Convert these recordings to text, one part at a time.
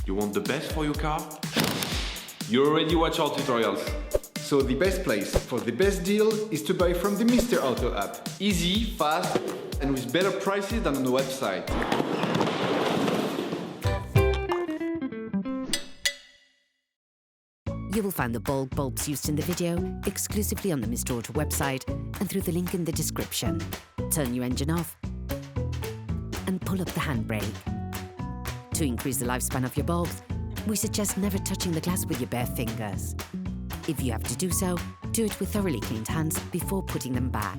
You want the best for your car? You already watch our tutorials. So the best place for the best deal is to buy from the Mr. Auto app. Easy, fast, and with better prices than on the website. You will find the bulbs used in the video exclusively on the Mr. Auto website and through the link in the description. Turn your engine off and pull up the handbrake. To increase the lifespan of your bulbs, we suggest never touching the glass with your bare fingers. If you have to do so, do it with thoroughly cleaned hands before putting them back.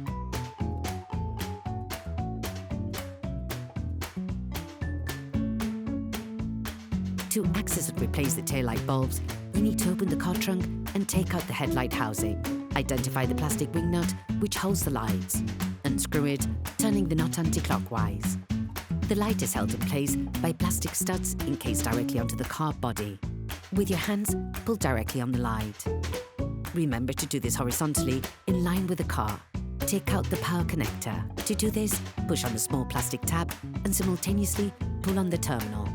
To access and replace the taillight bulbs, you need to open the car trunk and take out the headlight housing. Identify the plastic wing nut which holds the lights. Unscrew it, turning the nut anti-clockwise. The light is held in place by plastic studs encased directly onto the car body. With your hands, pull directly on the light. Remember to do this horizontally, in line with the car. Take out the power connector. To do this, push on the small plastic tab and simultaneously pull on the terminal.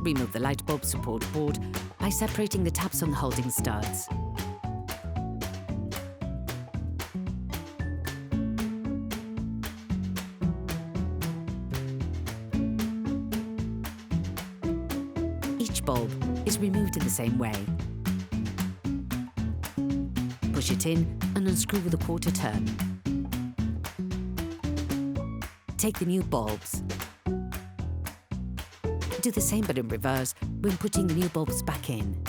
Remove the light bulb support board by separating the tabs on the holding studs. Each bulb is removed in the same way. Push it in and unscrew with a quarter turn. Take the new bulbs. Do the same but in reverse when putting the new bulbs back in.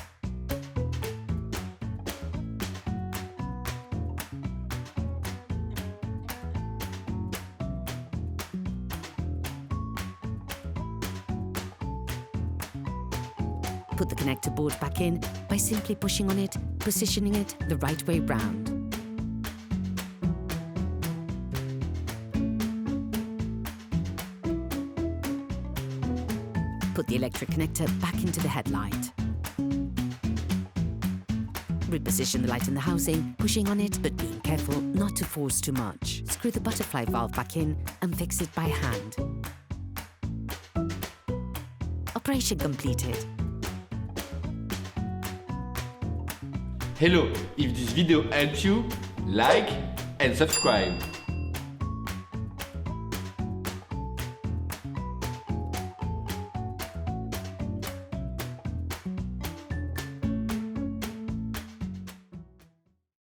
Put the connector board back in by simply pushing on it, positioning it the right way round. Put the electric connector back into the headlight. Reposition the light in the housing, pushing on it but being careful not to force too much. Screw the butterfly valve back in and fix it by hand. Operation completed. Hello, if this video helped you, like and subscribe.